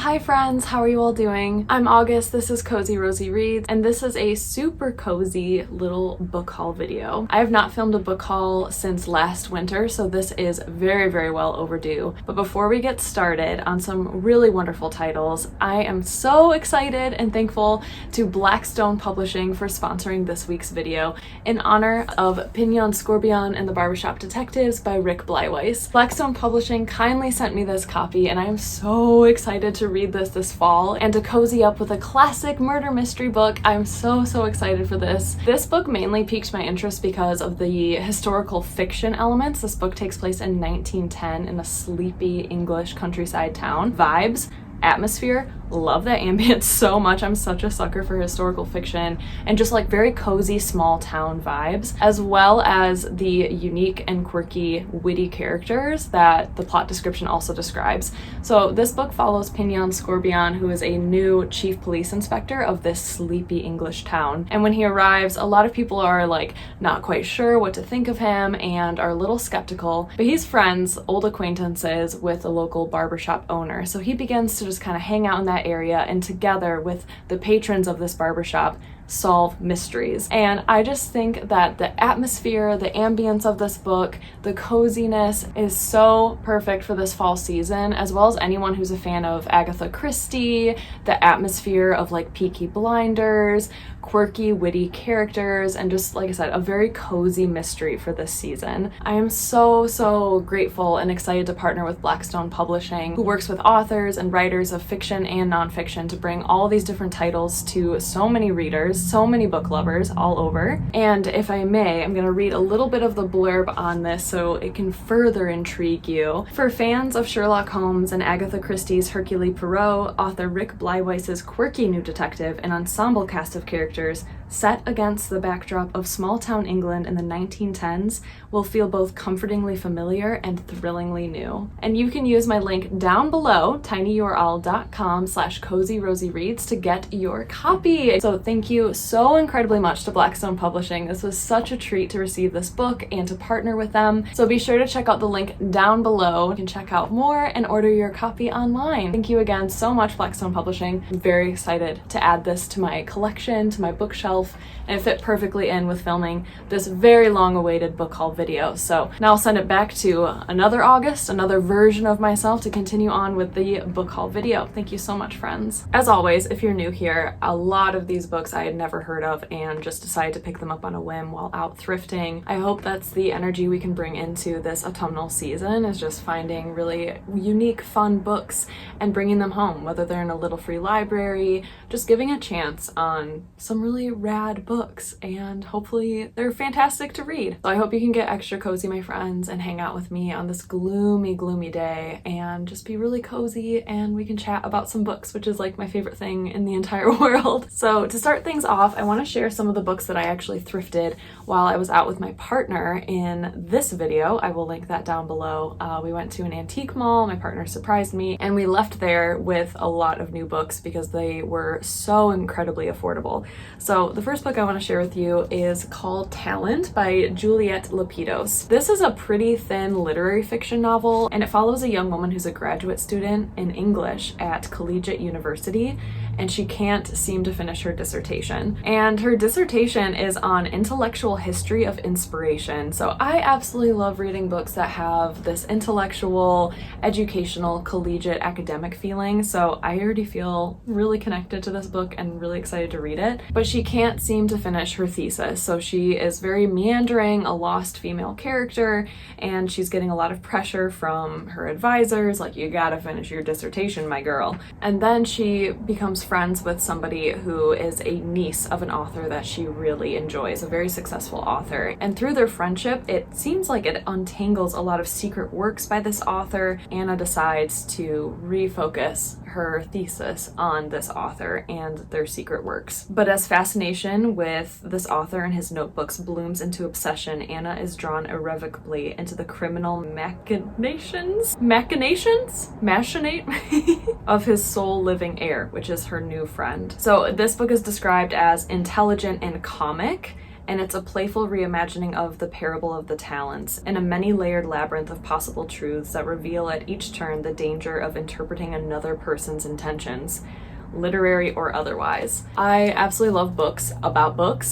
Hi friends, how are you all doing? I'm August, this is Cozy Rosy Reads, and this is a super cozy little book haul video. I have not filmed a book haul since last winter, so this is very well overdue. But before we get started on some really wonderful titles, I am so excited and thankful to Blackstone Publishing for sponsoring this week's video in honor of Pignon, Scorbion, and the Barbershop Detectives by Rick Bleiweiss. Blackstone Publishing kindly sent me this copy, and I am so excited to read this fall and to cozy up with a classic murder mystery book. I'm so excited for this. This book mainly piqued my interest because of the historical fiction elements. This book takes place in 1910 in a sleepy English countryside town. Vibes, atmosphere, love that ambience so much. I'm such a sucker for historical fiction and just like very cozy small town vibes, as well as the unique and quirky witty characters that the plot description also describes. So this book follows Pignon Scorbion, who is a new chief police inspector of this sleepy English town. And when he arrives, a lot of people are like not quite sure what to think of him and are a little skeptical, but he's friends, old acquaintances with a local barbershop owner. So he begins to just kind of hang out in that area and together with the patrons of this barbershop solve mysteries. And I just think that the atmosphere, the ambience of this book, the coziness is so perfect for this fall season, as well as anyone who's a fan of Agatha Christie, the atmosphere of like Peaky Blinders, quirky, witty characters, and just, like I said, a very cozy mystery for this season. I am so grateful and excited to partner with Blackstone Publishing, who works with authors and writers of fiction and nonfiction to bring all these different titles to so many readers, so many book lovers all over. And if I may, I'm gonna read a little bit of the blurb on this so it can further intrigue you. For fans of Sherlock Holmes and Agatha Christie's Hercule Poirot, author Rick Bleiweiss's quirky new detective and ensemble cast of characters set against the backdrop of small-town England in the 1910s will feel both comfortingly familiar and thrillingly new. And you can use my link down below, tinyurl.com/cozyrosyreads to get your copy. So thank you so incredibly much to Blackstone Publishing. This was such a treat to receive this book and to partner with them. So be sure to check out the link down below. You can check out more and order your copy online. Thank you again so much, Blackstone Publishing. I'm very excited to add this to my collection, to my bookshelf, and it fit perfectly in with filming this very long-awaited book haul video. So now I'll send it back to another August, another version of myself to continue on with the book haul video. Thank you so much, friends. As always, if you're new here, a lot of these books I had never heard of and just decided to pick them up on a whim while out thrifting. I hope that's the energy we can bring into this autumnal season, is just finding really unique, fun books and bringing them home, whether they're in a little free library, just giving a chance on some really rad books, and hopefully they're fantastic to read. So I hope you can get extra cozy, my friends, and hang out with me on this gloomy day and just be really cozy, and we can chat about some books, which is like my favorite thing in the entire world. So to start things off, I want to share some of the books that I actually thrifted while I was out with my partner in this video. I will link that down below. We went to an antique mall, my partner surprised me, and we left there with a lot of new books because they were so incredibly affordable. So the first book I want to share with you is called Talent by Juliet Lapidos. This is a pretty thin literary fiction novel, and it follows a young woman who's a graduate student in English at Collegiate University, and she can't seem to finish her dissertation. And her dissertation is on intellectual history of inspiration. So I absolutely love reading books that have this intellectual, educational, collegiate, academic feeling. So I already feel really connected to this book and really excited to read it. But she can't seem to finish her thesis. So she is very meandering, a lost female character, and she's getting a lot of pressure from her advisors, like, you gotta finish your dissertation, my girl. And then she becomes friends with somebody who is a niece of an author that she really enjoys, a very successful author. And through their friendship, it seems like it untangles a lot of secret works by this author. Anna decides to refocus her thesis on this author and their secret works. But as fascination with this author and his notebooks blooms into obsession, Anna is drawn irrevocably into the criminal machinations of his sole living heir, which is her new friend. So this book is described as intelligent and comic, and it's a playful reimagining of the parable of the talents in a many-layered labyrinth of possible truths that reveal at each turn the danger of interpreting another person's intentions, literary or otherwise. I absolutely love books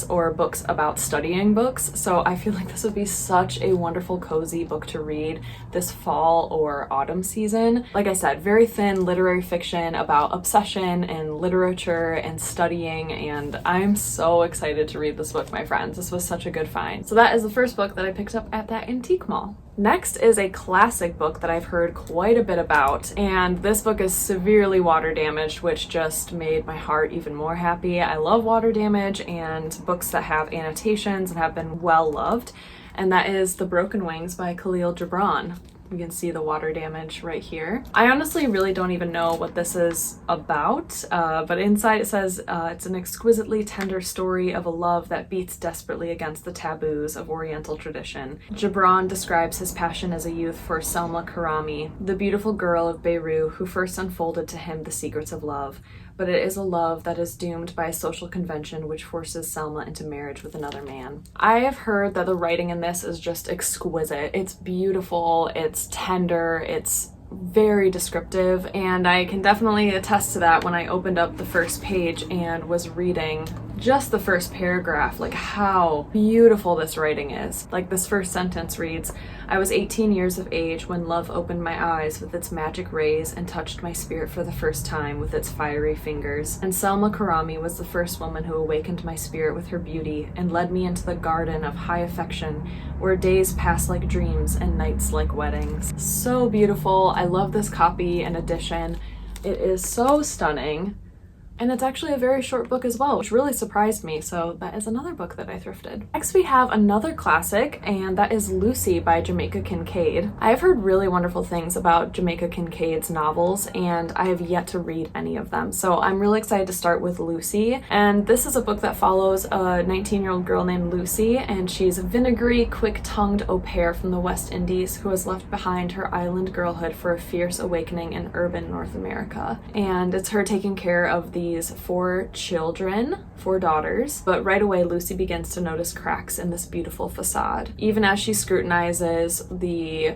or books about studying books, so I feel like this would be such a wonderful cozy book to read this fall or autumn season. Like I said, very thin literary fiction about obsession and literature and studying, and I'm so excited to read this book, my friends. This was such a good find. So that is the first book that I picked up at that antique mall. Next is a classic book that I've heard quite a bit about, and this book is severely water damaged, which just made my heart even more happy. I love water damage and books that have annotations and have been well loved, and that is The Broken Wings by Kahlil Gibran. You can see the water damage right here. I honestly really don't even know what this is about, but inside it says it's an exquisitely tender story of a love that beats desperately against the taboos of Oriental tradition. Gibran describes his passion as a youth for Selma Karami, the beautiful girl of Beirut who first unfolded to him the secrets of love. But it is a love that is doomed by a social convention which forces Selma into marriage with another man. I have heard that the writing in this is just exquisite. It's beautiful, it's tender, it's very descriptive, and I can definitely attest to that when I opened up the first page and was reading just the first paragraph, like how beautiful this writing is. Like this first sentence reads, "I was 18 years of age when love opened my eyes with its magic rays and touched my spirit for the first time with its fiery fingers. And Selma Karami was the first woman who awakened my spirit with her beauty and led me into the garden of high affection where days pass like dreams and nights like weddings." So beautiful. I love this copy and edition. It is so stunning. And it's actually a very short book as well, which really surprised me, so that is another book that I thrifted. Next we have another classic, and that is Luce by Jamaica Kincaid. I have heard really wonderful things about Jamaica Kincaid's novels, and I have yet to read any of them, so I'm really excited to start with Lucy. And this is a book that follows a 19-year-old girl named Lucy, and she's a vinegary, quick-tongued au pair from the West Indies who has left behind her island girlhood for a fierce awakening in urban North America. And it's her taking care of these 4 children, 4 daughters, but right away Lucy begins to notice cracks in this beautiful facade. Even as she scrutinizes the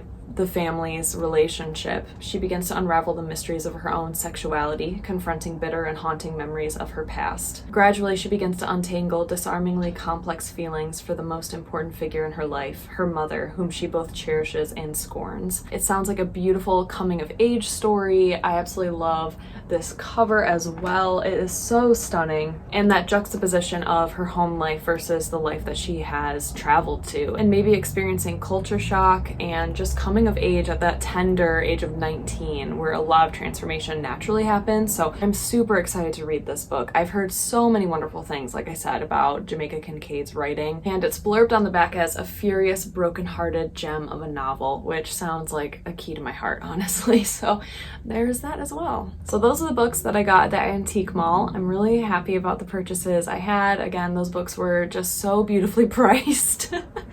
family's relationship, she begins to unravel the mysteries of her own sexuality, confronting bitter and haunting memories of her past. Gradually, she begins to untangle disarmingly complex feelings for the most important figure in her life, her mother, whom she both cherishes and scorns. It sounds like a beautiful coming-of-age story. I absolutely love this cover as well. It is so stunning, and that juxtaposition of her home life versus the life that she has traveled to, and maybe experiencing culture shock and just coming of age at that tender age of 19 where a lot of transformation naturally happens. So I'm super excited to read this book. I've heard so many wonderful things, like I said, about Jamaica Kincaid's writing, and it's blurbed on the back as a furious, broken-hearted gem of a novel, which sounds like a key to my heart, honestly. So there's that as well. So those are the books that I got at the antique mall. I'm really happy about the purchases I had. Again, those books were just so beautifully priced,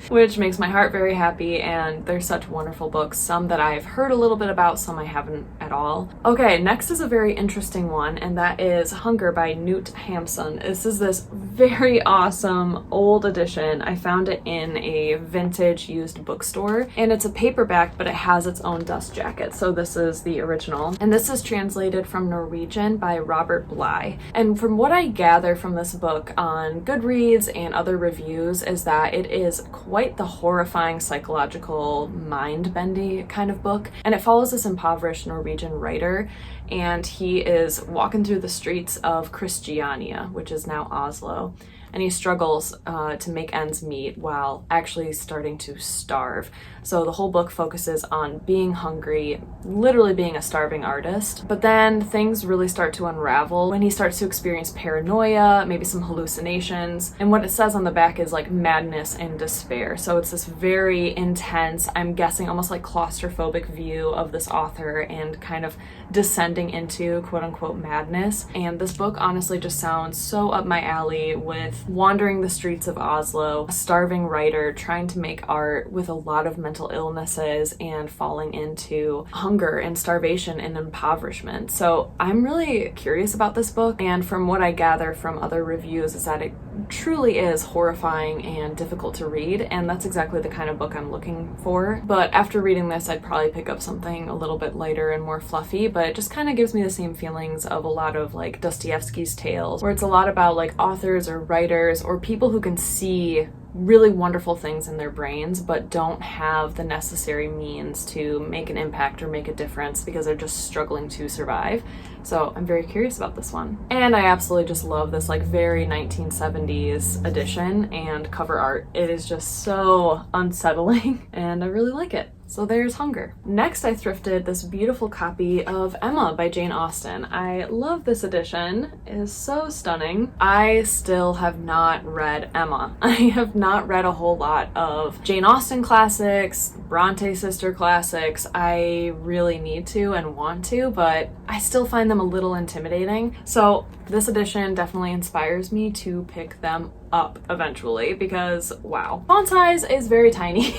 which makes my heart very happy, and they're such wonderful books. Some that I've heard a little bit about, some I haven't at all. Okay, next is a very interesting one, and that is Hunger by Knut Hamsun. This is this very awesome old edition. I found it in a vintage used bookstore, and it's a paperback, but it has its own dust jacket. So this is the original, and this is translated from Norwegian by Robert Bly. And from what I gather from this book on Goodreads and other reviews is that it is quite the horrifying psychological mind-bending kind of book, and it follows this impoverished Norwegian writer, and he is walking through the streets of Christiania, which is now Oslo, and he struggles to make ends meet while actually starting to starve. So the whole book focuses on being hungry, literally being a starving artist. But then things really start to unravel when he starts to experience paranoia, maybe some hallucinations. And what it says on the back is like madness and despair. So it's this very intense, I'm guessing almost like claustrophobic view of this author and kind of descending into quote unquote madness. And this book honestly just sounds so up my alley, with wandering the streets of Oslo, a starving writer trying to make art with a lot of mental illnesses and falling into hunger and starvation and impoverishment. So I'm really curious about this book, and from what I gather from other reviews is that it truly is horrifying and difficult to read, and that's exactly the kind of book I'm looking for. But after reading this, I'd probably pick up something a little bit lighter and more fluffy, but it just kind of gives me the same feelings of a lot of like Dostoevsky's tales, where it's a lot about like authors or writers or people who can see really wonderful things in their brains but don't have the necessary means to make an impact or make a difference because they're just struggling to survive. So I'm very curious about this one. And I absolutely just love this like very 1970s edition and cover art. It is just so unsettling and I really like it. So there's Hunger. Next, I thrifted this beautiful copy of Emma by Jane Austen. I love this edition. It is so stunning. I still have not read Emma. I have not read a whole lot of Jane Austen classics, Bronte sister classics. I really need to and want to, but I still find them a little intimidating. So this edition definitely inspires me to pick them up eventually because, wow. Font size is very tiny,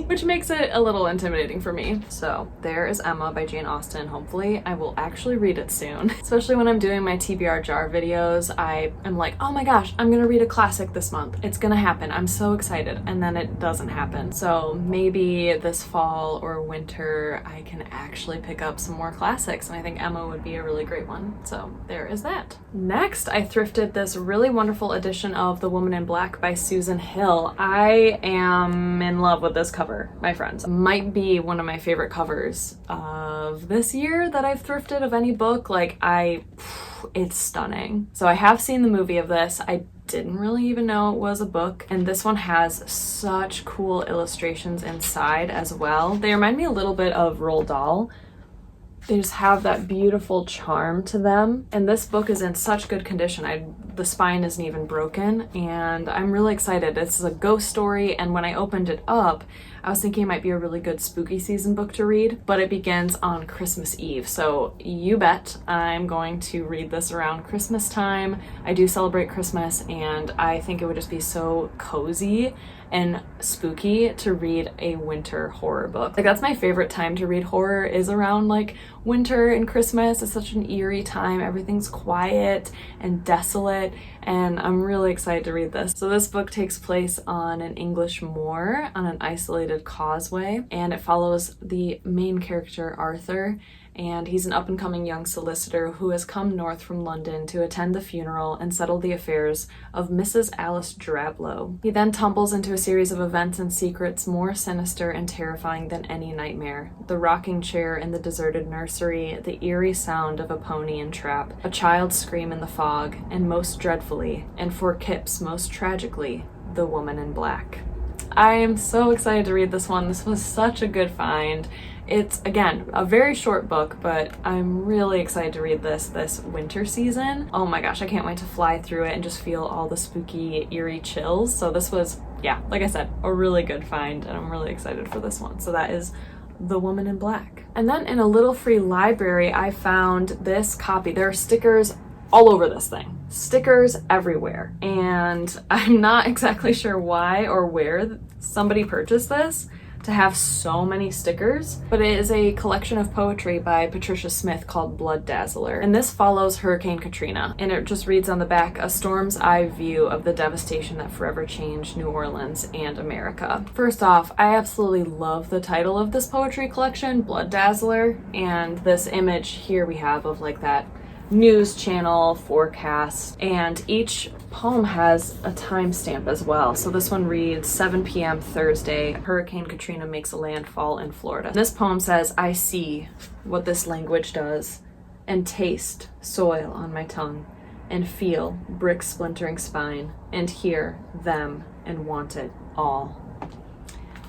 which makes it a little intimidating for me. So there is Emma by Jane Austen. Hopefully I will actually read it soon. Especially when I'm doing my TBR jar videos, I am like, oh my gosh, I'm gonna read a classic this month. It's gonna happen. I'm so excited. And then it doesn't happen. So maybe this fall or winter, I can actually pick up some more classics. And I think Emma would be a really great one. So there is that. Next, I thrifted this really wonderful edition of The Woman in Black by Susan Hill. I am in love with this cover, my friends. Might be one of my favorite covers of this year that I've thrifted of any book. Like, it's stunning. So I have seen the movie of this. I didn't really even know it was a book, and this one has such cool illustrations inside as well. They remind me a little bit of Roald Dahl. They just have that beautiful charm to them. And this book is in such good condition. The spine isn't even broken, and I'm really excited. This is a ghost story, and when I opened it up, I was thinking it might be a really good spooky season book to read, but it begins on Christmas Eve. So you bet I'm going to read this around Christmas time. I do celebrate Christmas, and I think it would just be so cozy and spooky to read a winter horror book. Like, that's my favorite time to read horror, is around like winter and Christmas. It's such an eerie time. Everything's quiet and desolate, and I'm really excited to read this. So this book takes place on an English moor on an isolated causeway, and it follows the main character, Arthur, and he's an up-and-coming young solicitor who has come north from London to attend the funeral and settle the affairs of Mrs. Alice Drablow. He then tumbles into a series of events and secrets more sinister and terrifying than any nightmare. The rocking chair in the deserted nursery, the eerie sound of a pony in trap, a child's scream in the fog, and most dreadfully, and for Kipps most tragically, the woman in black. I am so excited to read this one. This was such a good find. It's, again, a very short book, but I'm really excited to read this winter season. Oh my gosh, I can't wait to fly through it and just feel all the spooky, eerie chills. So this was, yeah, like I said, a really good find, and I'm really excited for this one. So that is The Woman in Black. And then in a little free library, I found this copy. There are stickers all over this thing. Stickers everywhere. And I'm not exactly sure why or where somebody purchased this to have so many stickers, but it is a collection of poetry by Patricia Smith called Blood Dazzler. And this follows Hurricane Katrina, and it just reads on the back, a storm's eye view of the devastation that forever changed New Orleans and America. First off, I absolutely love the title of this poetry collection, Blood Dazzler, and this image here we have of like that news channel forecast, and each poem has a timestamp as well. So this one reads 7 p.m. Thursday, Hurricane Katrina makes a landfall in Florida. This poem says, I see what this language does, and taste soil on my tongue, and feel brick splintering spine, and hear them and want it all.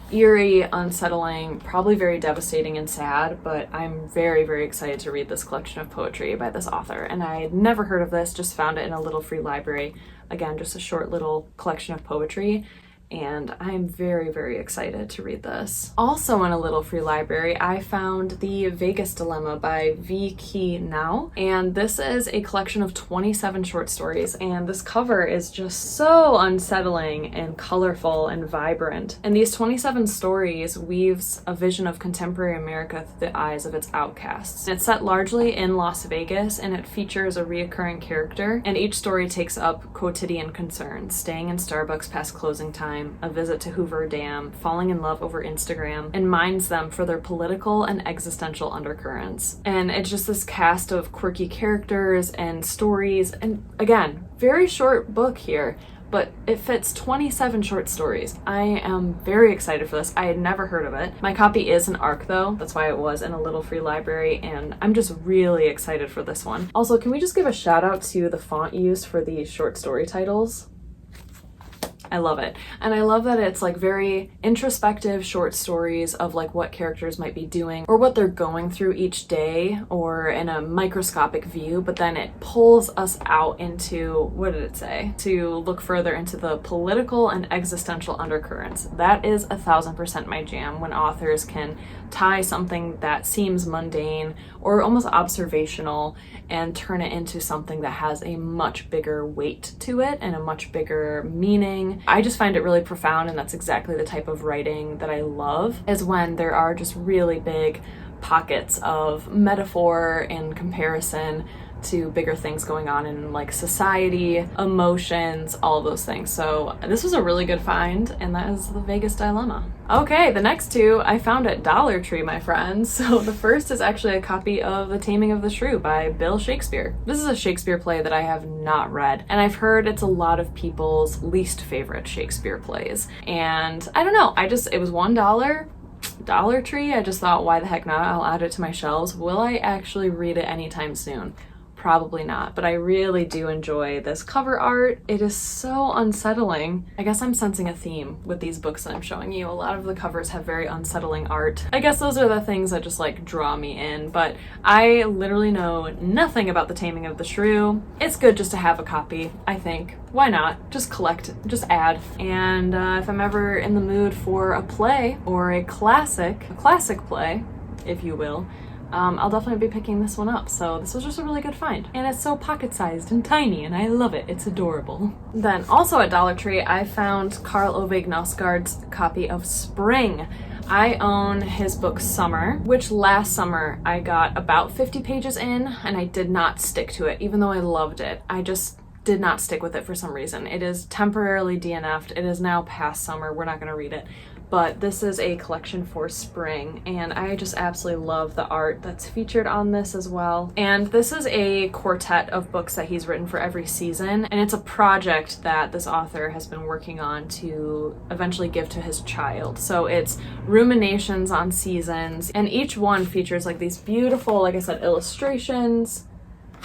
Eerie, unsettling, probably very devastating and sad, but I'm very, very excited to read this collection of poetry by this author. And I had never heard of this, just found it in a little free library. Again, just a short little collection of poetry. and I'm very, very excited to read this. Also in a little free library, I found The Vegas Dilemma by Vi Khi Nao, and this is a collection of 27 short stories, and this cover is just so unsettling and colorful and vibrant. And these 27 stories weaves a vision of contemporary America through the eyes of its outcasts. It's set largely in Las Vegas, and it features a reoccurring character, and each story takes up quotidian concerns: staying in Starbucks past closing time, a visit to Hoover Dam, falling in love over Instagram, and mines them for their political and existential undercurrents. And it's just this cast of quirky characters and stories, and again, very short book here, but it fits 27 short stories. I am very excited for this. I had never heard of it. My copy is an ARC though, that's why it was in a little free library, and I'm just really excited for this one. Also, can we just give a shout out to the font used for these short story titles? I love it. And I love that it's like very introspective short stories of like what characters might be doing or what they're going through each day or in a microscopic view, but then it pulls us out into, what did it say? To look further into the political and existential undercurrents. That is 1000% my jam, when authors can tie something that seems mundane or almost observational and turn it into something that has a much bigger weight to it and a much bigger meaning. I just find it really profound, and that's exactly the type of writing that I love, is when there are just really big pockets of metaphor and comparison to bigger things going on in like society, emotions, all of those things. So this was a really good find, and that is The Vegas Dilemma. Okay, the next two I found at Dollar Tree, my friends. So the first is actually a copy of The Taming of the Shrew by Bill Shakespeare. This is a Shakespeare play that I have not read, and I've heard it's a lot of people's least favorite Shakespeare plays. And I don't know, it was $1. Dollar Tree, I just thought, why the heck not? I'll add it to my shelves. Will I actually read it anytime soon? Probably not, but I really do enjoy this cover art. It is so unsettling. I guess I'm sensing a theme with these books that I'm showing you. A lot of the covers have very unsettling art. I guess those are the things that just like draw me in, but I literally know nothing about The Taming of the Shrew. It's good just to have a copy, I think. Why not? Just collect, just add. And if I'm ever in the mood for a play or a classic play, if you will, I'll definitely be picking this one up. So this was just a really good find. And it's so pocket-sized and tiny, and I love it. It's adorable. Then also at Dollar Tree, I found Karl Ove Knausgaard's copy of Spring. I own his book Summer, which last summer I got about 50 pages in, and I did not stick to it, even though I loved it. I just did not stick with it for some reason. It is temporarily DNF'd. It is now past summer. We're not going to read it. But this is a collection for spring, and I just absolutely love the art that's featured on this as well. And this is a quartet of books that he's written for every season, and it's a project that this author has been working on to eventually give to his child. So it's ruminations on seasons, and each one features like these beautiful, like I said, illustrations.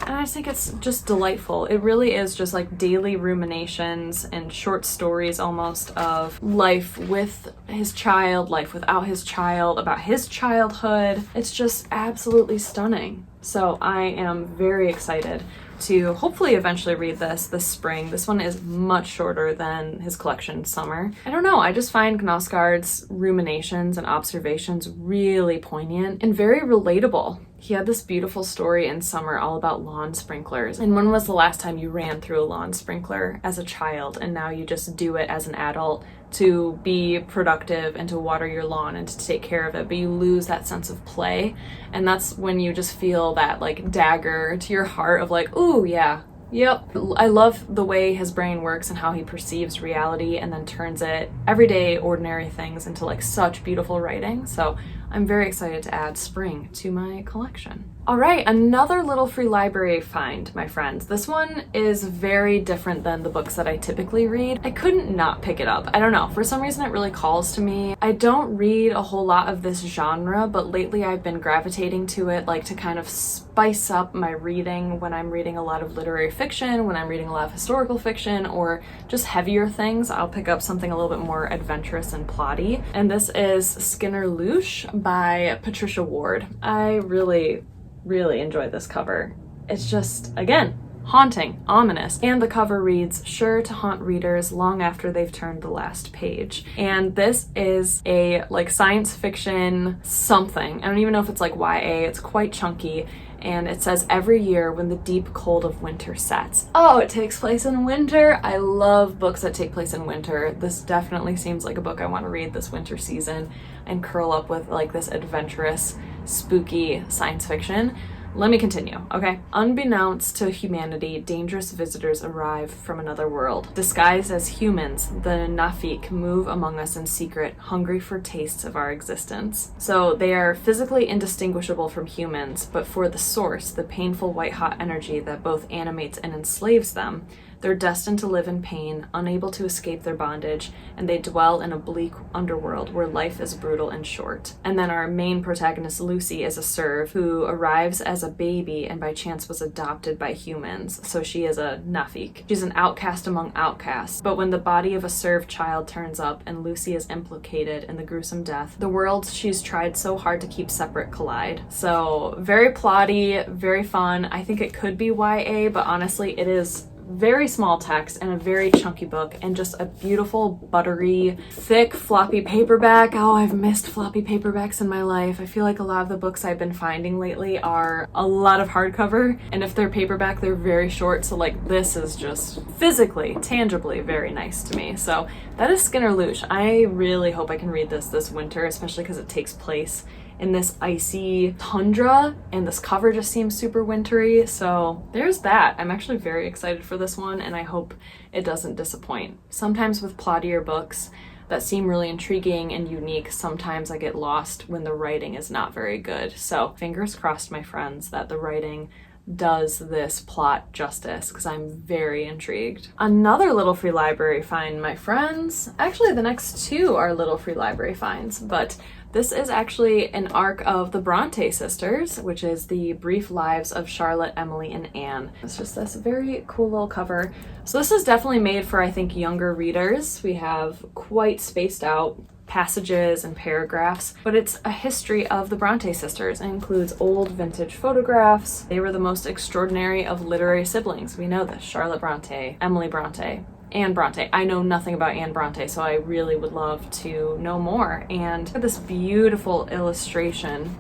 And I just think it's just delightful. It really is just like daily ruminations and short stories almost of life with his child, life without his child, about his childhood. It's just absolutely stunning. So I am very excited to hopefully eventually read this spring. This one is much shorter than his collection Summer. I don't know, I just find Knausgaard's ruminations and observations really poignant and very relatable. He had this beautiful story in Summer all about lawn sprinklers. And when was the last time you ran through a lawn sprinkler as a child, and now you just do it as an adult to be productive and to water your lawn and to take care of it, but you lose that sense of play. And that's when you just feel that like dagger to your heart of like, ooh, yeah, yep. I love the way his brain works and how he perceives reality and then turns it, everyday ordinary things, into like such beautiful writing. So I'm very excited to add Spring to my collection. All right, another little free library find, my friends. This one is very different than the books that I typically read. I couldn't not pick it up. I don't know, for some reason it really calls to me. I don't read a whole lot of this genre, but lately I've been gravitating to it, like to kind of spice up my reading when I'm reading a lot of literary fiction, when I'm reading a lot of historical fiction, or just heavier things. I'll pick up something a little bit more adventurous and plotty. And this is Skinner Luce by Patricia Ward. I really enjoyed this cover. It's just, again, haunting, ominous, and the cover reads, "Sure to haunt readers long after they've turned the last page." And this is a like science fiction something. I don't even know if it's like YA. It's quite chunky. And it says, "Every year when the deep cold of winter sets." Oh, it takes place in winter. I love books that take place in winter. This definitely seems like a book I want to read this winter season and curl up with like this adventurous, spooky science fiction. Let me continue, okay? "Unbeknownst to humanity, dangerous visitors arrive from another world. Disguised as humans, the Nafik move among us in secret, hungry for tastes of our existence." So they are physically indistinguishable from humans, but for the source, the painful white-hot energy that both animates and enslaves them, they're destined to live in pain, unable to escape their bondage, and they dwell in a bleak underworld where life is brutal and short. And then our main protagonist, Lucy, is a serf who arrives as a baby and by chance was adopted by humans, so she is a Nafik. She's an outcast among outcasts, but when the body of a serf child turns up and Lucy is implicated in the gruesome death, the worlds she's tried so hard to keep separate collide. So very plotty, very fun. I think it could be YA, but honestly it is very small text and a very chunky book and just a beautiful, buttery, thick, floppy paperback. Oh, I've missed floppy paperbacks in my life. I feel like a lot of the books I've been finding lately are a lot of hardcover, and if they're paperback, they're very short, so like this is just physically, tangibly very nice to me. So that is Skinner Luce. I really hope I can read this winter, especially because it takes place in this icy tundra and this cover just seems super wintry, so there's that. I'm actually very excited for this one and I hope it doesn't disappoint. Sometimes with plottier books that seem really intriguing and unique, sometimes I get lost when the writing is not very good. So fingers crossed, my friends, that the writing does this plot justice because I'm very intrigued. Another little free library find, my friends. Actually, the next two are little free library finds, but this is actually an arc of the Bronte sisters, which is the brief lives of Charlotte, Emily, and Anne. It's just this very cool little cover. So this is definitely made for, I think, younger readers. We have quite spaced out passages and paragraphs, but it's a history of the Bronte sisters and includes old vintage photographs. They were the most extraordinary of literary siblings. We know this. Charlotte Bronte, Emily Bronte, Anne Bronte. I know nothing about Anne Bronte, so I really would love to know more. And this beautiful illustration.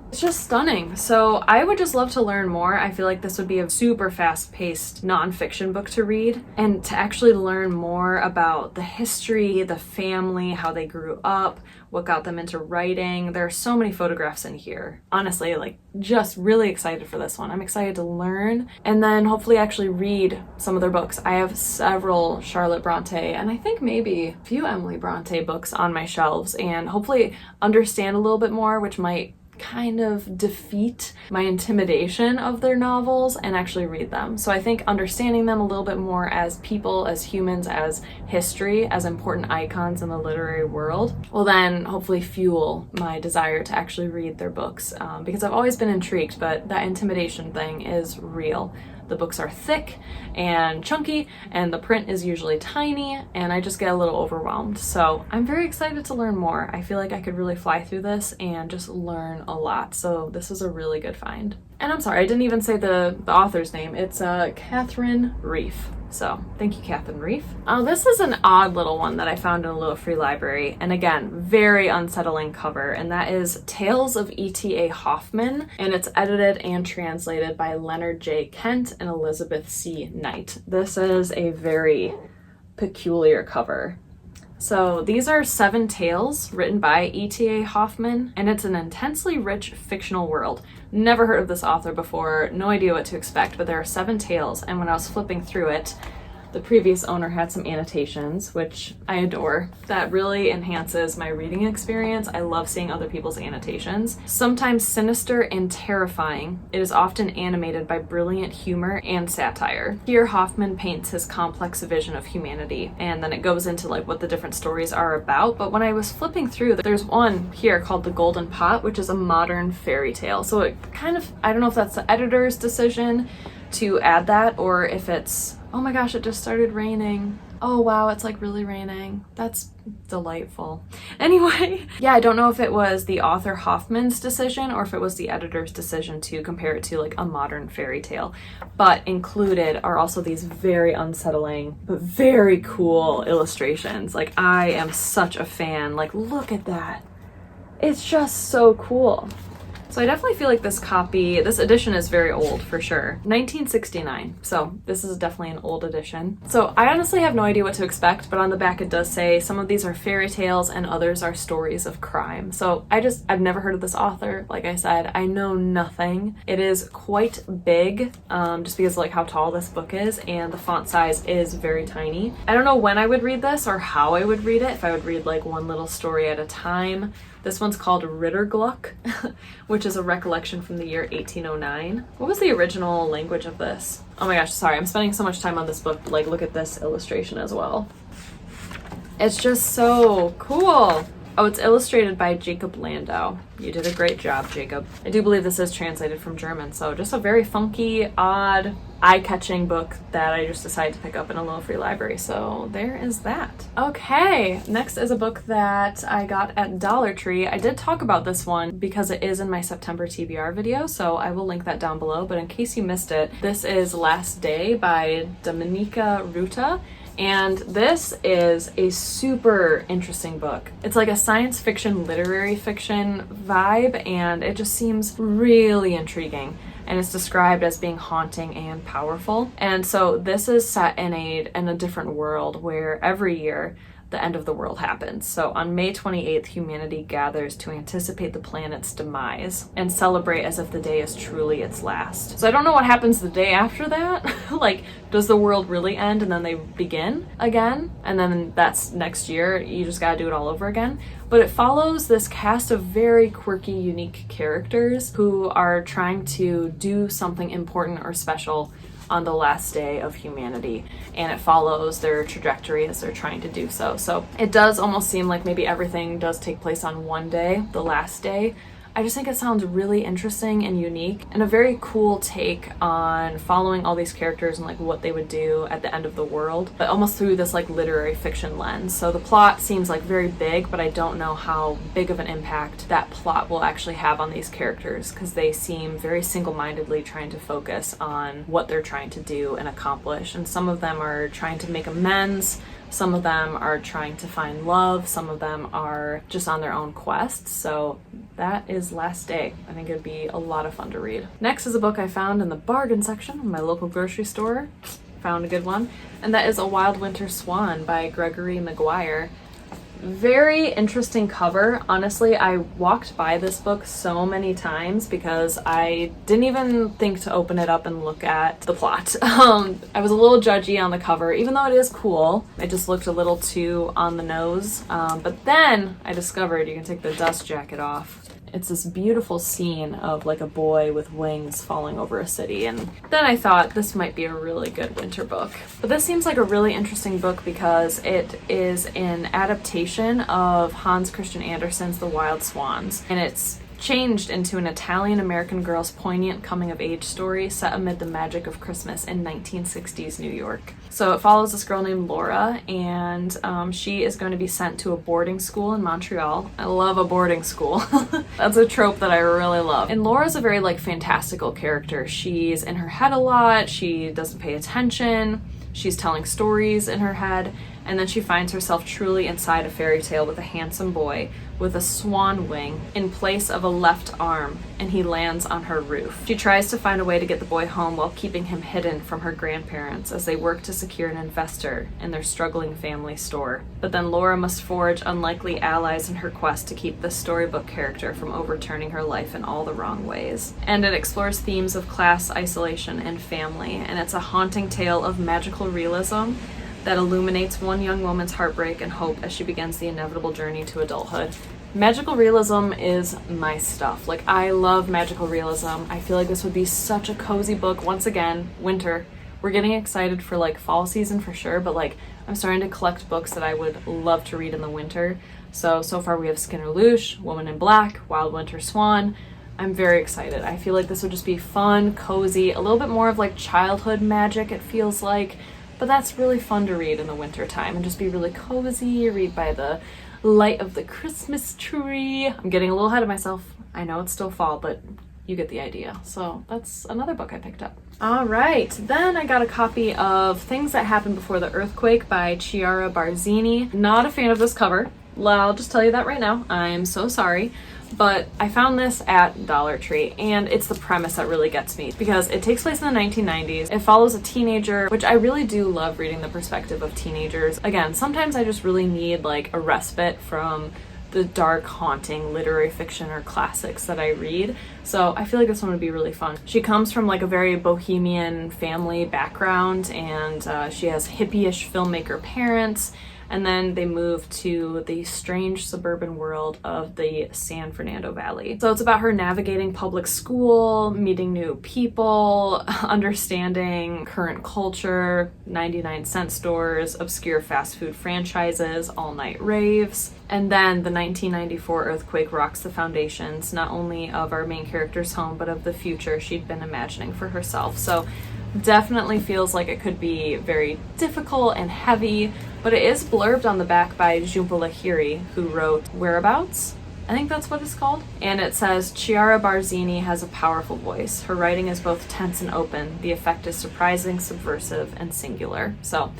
It's just stunning. So I would just love to learn more. I feel like this would be a super fast-paced nonfiction book to read, and to actually learn more about the history, the family, how they grew up, what got them into writing. There are so many photographs in here. Honestly, like just really excited for this one. I'm excited to learn and then hopefully actually read some of their books. I have several Charlotte Bronte and I think maybe a few Emily Bronte books on my shelves, and hopefully understand a little bit more, which might kind of defeat my intimidation of their novels, and actually read them. So I think understanding them a little bit more as people, as humans, as history, as important icons in the literary world will then hopefully fuel my desire to actually read their books, because I've always been intrigued, but that intimidation thing is real. The books are thick and chunky and the print is usually tiny and I just get a little overwhelmed. So I'm very excited to learn more. I feel like I could really fly through this and just learn a lot. So this is a really good find. And I'm sorry, I didn't even say the author's name. It's Catherine Reef. So thank you, Catherine Reef. This is an odd little one that I found in a little free library. And again, very unsettling cover. And that is Tales of E.T.A. Hoffman. And it's edited and translated by Leonard J. Kent and Elizabeth C. Knight. This is a very peculiar cover. So these are 7 tales written by E.T.A. Hoffman, and it's an intensely rich fictional world. Never heard of this author before, no idea what to expect, but there are 7 tales, and when I was flipping through it, the previous owner had some annotations, which I adore. That really enhances my reading experience. I love seeing other people's annotations. Sometimes sinister and terrifying, it is often animated by brilliant humor and satire. Here, Hoffman paints his complex vision of humanity, and then it goes into like what the different stories are about. But when I was flipping through, there's one here called The Golden Pot, which is a modern fairy tale. So it kind of, I don't know if that's the editor's decision to add that or if it's, oh my gosh, it just started raining. Oh wow, it's like really raining. That's delightful. Anyway, yeah, I don't know if it was the author Hoffman's decision or if it was the editor's decision to compare it to like a modern fairy tale, but included are also these very unsettling but very cool illustrations. Like, I am such a fan. Like, look at that. It's just so cool. So I definitely feel like this edition is very old for sure. 1969, so this is definitely an old edition. So I honestly have no idea what to expect, but on the back it does say some of these are fairy tales and others are stories of crime. So I've never heard of this author. Like I said, I know nothing. It is quite big, just because of like how tall this book is, and the font size is very tiny. I don't know when I would read this or how I would read it, if I would read like one little story at a time. This one's called Rittergluck, which is a recollection from the year 1809. What was the original language of this? Oh my gosh, sorry, I'm spending so much time on this book, but like, look at this illustration as well. It's just so cool. Oh, it's illustrated by Jacob Landau. You did a great job, Jacob. I do believe this is translated from German, so just a very funky, odd, eye-catching book that I just decided to pick up in a little free library, so there is that. Okay, next is a book that I got at Dollar Tree. I did talk about this one because it is in my September TBR video, so I will link that down below, but in case you missed it, this is Last Day by Domenica Ruta. And this is a super interesting book. It's like a science fiction, literary fiction vibe, and it just seems really intriguing. And it's described as being haunting and powerful. And so this is set in a different world where every year the end of the world happens. So on May 28th, humanity gathers to anticipate the planet's demise and celebrate as if the day is truly its last. So I don't know what happens the day after that. Like, does the world really end and then they begin again? And then that's next year, you just gotta do it all over again. But it follows this cast of very quirky, unique characters who are trying to do something important or special on the last day of humanity, and it follows their trajectory as they're trying to do so. So it does almost seem like maybe everything does take place on one day, the last day. I just think it sounds really interesting and unique, and a very cool take on following all these characters and like what they would do at the end of the world, but almost through this like literary fiction lens. So the plot seems like very big, but I don't know how big of an impact that plot will actually have on these characters, because they seem very single-mindedly trying to focus on what they're trying to do and accomplish. And some of them are trying to make amends, some of them are trying to find love, some of them are just on their own quests. So that is Last Day. I think it'd be a lot of fun to read. Next is a book I found in the bargain section of my local grocery store. Found a good one. And that is A Wild Winter Swan by Gregory Maguire. Very interesting cover. Honestly, I walked by this book so many times because I didn't even think to open it up and look at the plot. I was a little judgy on the cover, even though it is cool. It just looked a little too on the nose. But then I discovered you can take the dust jacket off. It's this beautiful scene of like a boy with wings falling over a city, and then I thought this might be a really good winter book. But this seems like a really interesting book because it is an adaptation of Hans Christian Andersen's The Wild Swans, and it's changed into an Italian-American girl's poignant coming-of-age story set amid the magic of Christmas in 1960s New York. So it follows this girl named Laura, and she is going to be sent to a boarding school in Montreal. I love a boarding school. That's a trope that I really love. And Laura's a very fantastical character. She's in her head a lot, she doesn't pay attention, she's telling stories in her head, and then she finds herself truly inside a fairy tale with a handsome boy with a swan wing in place of a left arm, and he lands on her roof. She tries to find a way to get the boy home while keeping him hidden from her grandparents as they work to secure an investor in their struggling family store. But then Laura must forge unlikely allies in her quest to keep this storybook character from overturning her life in all the wrong ways. And it explores themes of class, isolation, and family, and it's a haunting tale of magical realism that illuminates one young woman's heartbreak and hope as she begins the inevitable journey to adulthood. Magical realism is my stuff. I love magical realism. I feel like this would be such a cozy book. Once again, winter. We're getting excited for fall season for sure, but I'm starting to collect books that I would love to read in the winter. So far we have Skinner Luce, Woman in Black, Wild Winter Swan. I'm very excited. I feel like this would just be fun, cozy, a little bit more of childhood magic, it feels like. but that's really fun to read in the winter time and just be really cozy, read by the light of the Christmas tree. I'm getting a little ahead of myself. I know it's still fall, but you get the idea. So that's another book I picked up. All right, then I got a copy of Things That Happened Before the Earthquake by Chiara Barzini. Not a fan of this cover. I'll just tell you that right now. I'm so sorry. But I found this at Dollar Tree, and it's the premise that really gets me because it takes place in the 1990s. It follows a teenager, which I really do love reading the perspective of teenagers. Again, sometimes I just really need like a respite from the dark, haunting literary fiction or classics that I read. So I feel like this one would be really fun. She comes from like a very bohemian family background, and she has hippie-ish filmmaker parents. And then they move to the strange suburban world of the San Fernando Valley. So it's about her navigating public school, meeting new people, understanding current culture, 99-cent stores, obscure fast food franchises, all-night raves. And then the 1994 earthquake rocks the foundations, not only of our main character's home, but of the future she'd been imagining for herself. So definitely feels like it could be very difficult and heavy, but it is blurbed on the back by Jhumpa Lahiri, who wrote Whereabouts. I think that's what it's called. And it says, Chiara Barzini has a powerful voice. Her writing is both tense and open. The effect is surprising, subversive, and singular. So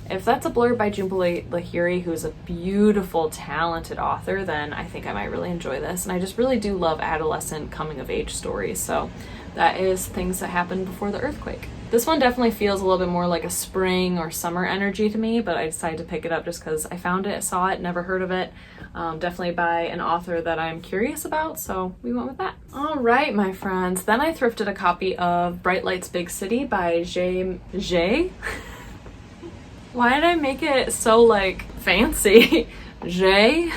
if that's a blurb by Jhumpa Lahiri, who's a beautiful, talented author, then I think I might really enjoy this. And I just really do love adolescent coming-of-age stories. So that is Things That Happened Before the Earthquake. This one definitely feels a little bit more like a spring or summer energy to me, but I decided to pick it up just because I found it, saw it, never heard of it. Definitely by an author that I'm curious about, so we went with that. All right, my friends. Then I thrifted a copy of Bright Lights Big City by J. Why did I make it so, like, fancy? J.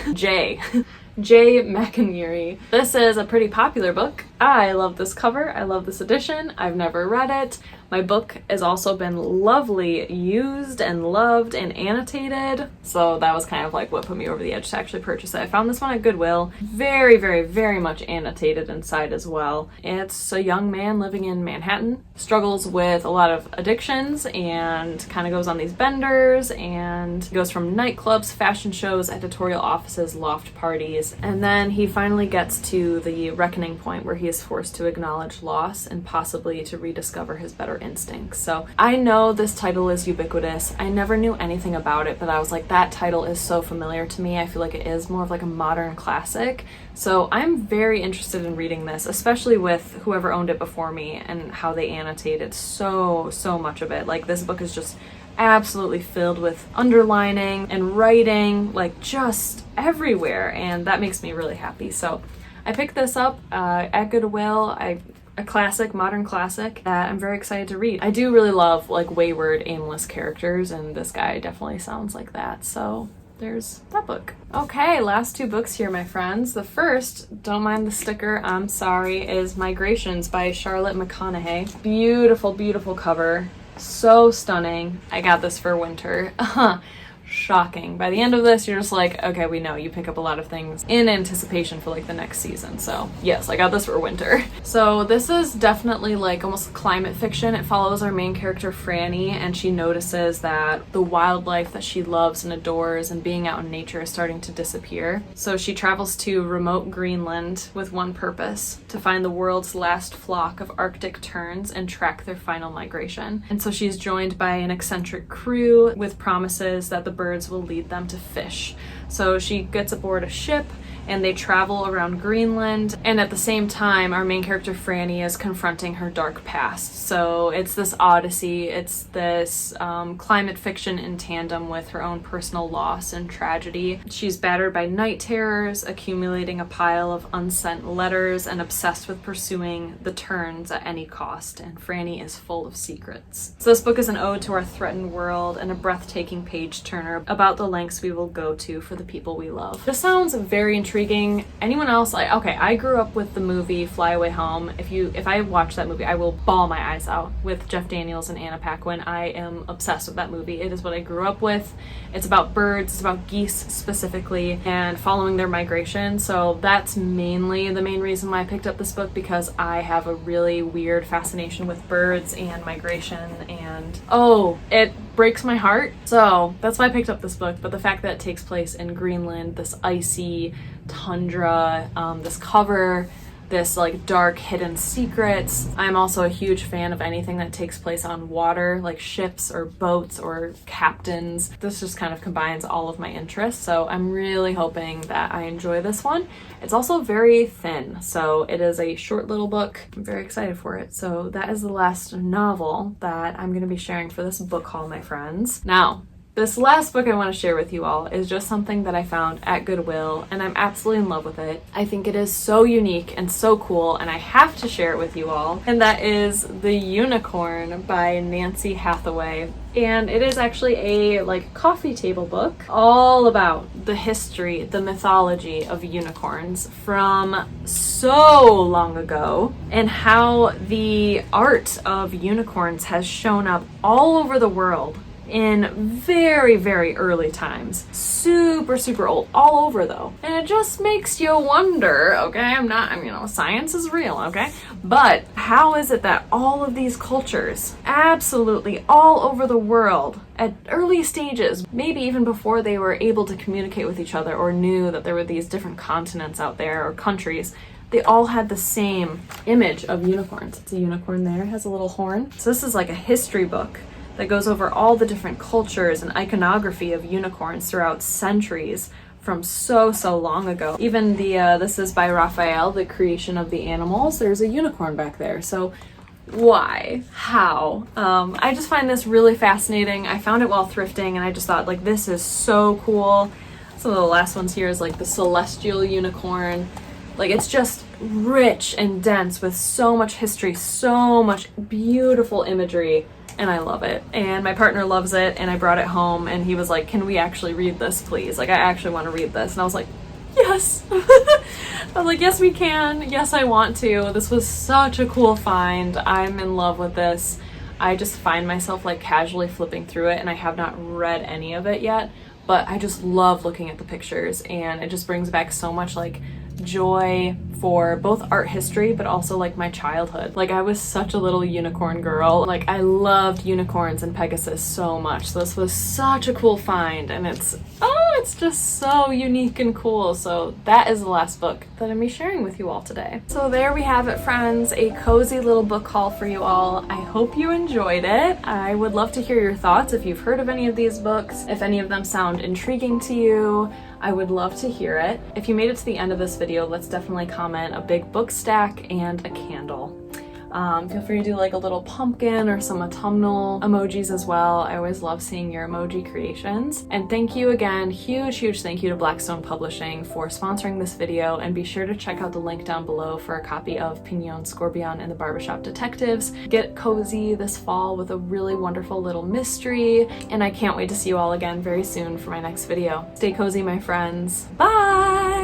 McInerney. This is a pretty popular book. I love this cover. I love this edition. I've never read it. My book has also been lovely used and loved and annotated. So that was kind of like what put me over the edge to actually purchase it. I found this one at Goodwill. Very, very, very much annotated inside as well. It's a young man living in Manhattan, struggles with a lot of addictions and kind of goes on these benders and goes from nightclubs, fashion shows, editorial offices, loft parties. And then he finally gets to the reckoning point where he is forced to acknowledge loss and possibly to rediscover his better instincts. So I know this title is ubiquitous. I never knew anything about it, but I was like, that title is so familiar to me. I feel like it is more of like a modern classic. So I'm very interested in reading this, especially with whoever owned it before me and how they annotated so much of it. Like, this book is just absolutely filled with underlining and writing, like just everywhere, and that makes me really happy. So I picked this up at Goodwill. A classic, modern classic that I'm very excited to read. I do really love like wayward, aimless characters, and this guy definitely sounds like that. So there's that book. Okay, last two books here, my friends. The first, don't mind the sticker, I'm sorry, is Migrations by Charlotte McConaughey. Beautiful, beautiful cover. So stunning. I got this for winter. Shocking. By the end of this, you're just like, okay, we know you pick up a lot of things in anticipation for like the next season. So yes, I got this for winter. So this is definitely like almost climate fiction. It follows our main character Franny, and she notices that the wildlife that she loves and adores and being out in nature is starting to disappear. So she travels to remote Greenland with one purpose: to find the world's last flock of Arctic terns and track their final migration. And so she's joined by an eccentric crew with promises that the birds will lead them to fish. So she gets aboard a ship and they travel around Greenland, and at the same time our main character Franny is confronting her dark past. So it's this odyssey, it's this climate fiction in tandem with her own personal loss and tragedy. She's battered by night terrors, accumulating a pile of unsent letters, and obsessed with pursuing the terns at any cost, and Franny is full of secrets. So this book is an ode to our threatened world and a breathtaking page turner about the lengths we will go to for the people we love. This sounds very intriguing intriguing. Anyone else, like, okay, I grew up with the movie Fly Away Home. If I watch that movie, I will bawl my eyes out with Jeff Daniels and Anna Paquin. I am obsessed with that movie. It is what I grew up with. It's about birds, it's about geese specifically, and following their migration. So that's mainly the main reason why I picked up this book, because I have a really weird fascination with birds and migration, and oh, it breaks my heart. So that's why I picked up this book. But the fact that it takes place in Greenland, this icy tundra, this cover, this like dark hidden secrets. I'm also a huge fan of anything that takes place on water, like ships or boats or captains. This just kind of combines all of my interests, so I'm really hoping that I enjoy this one. It's also very thin, so it is a short little book. I'm very excited for it. So that is the last novel that I'm going to be sharing for this book haul, my friends. Now, this last book I want to share with you all is just something that I found at Goodwill, and I'm absolutely in love with it. I think it is so unique and so cool, and I have to share it with you all. And that is The Unicorn by Nancy Hathaway. And it is actually a like coffee table book all about the history, the mythology of unicorns from so long ago, and how the art of unicorns has shown up all over the world in very, very early times. Super, super old. All over though. And it just makes you wonder, okay, science is real, okay? But how is it that all of these cultures, absolutely all over the world, at early stages, maybe even before they were able to communicate with each other or knew that there were these different continents out there or countries, they all had the same image of unicorns. It's a unicorn there, it has a little horn. So this is like a history book that goes over all the different cultures and iconography of unicorns throughout centuries from so long ago. Even this is by Raphael, The Creation of the Animals. There's a unicorn back there. So why? How? I just find this really fascinating. I found it while thrifting, and I just thought, like, this is so cool. Some of the last ones here is like the celestial unicorn. Like, it's just rich and dense with so much history, so much beautiful imagery. And I love it. And my partner loves it, and I brought it home, and he was like, can we actually read this, please? Like, I actually want to read this. And I was like, yes. I was like, yes, we can. Yes, I want to. This was such a cool find. I'm in love with this. I just find myself like casually flipping through it, and I have not read any of it yet, but I just love looking at the pictures, and it just brings back so much like joy for both art history but also like my childhood. Like, I was such a little unicorn girl. Like, I loved unicorns and Pegasus so much. So this was such a cool find, and it's just so unique and cool. So that is the last book that I'm sharing with you all today. So there we have it, friends, a cozy little book haul for you all. I hope you enjoyed it. I would love to hear your thoughts if you've heard of any of these books, if any of them sound intriguing to you. I would love to hear it. If you made it to the end of this video, let's definitely comment a big book stack and a candle. Feel free to do like a little pumpkin or some autumnal emojis as well. I always love seeing your emoji creations. And thank you again, huge thank you to Blackstone Publishing for sponsoring this video, and be sure to check out the link down below for a copy of Pignon, Scorbion, and the Barbershop Detectives. Get cozy this fall with a really wonderful little mystery, and I can't wait to see you all again very soon for my next video. Stay cozy, my friends. Bye!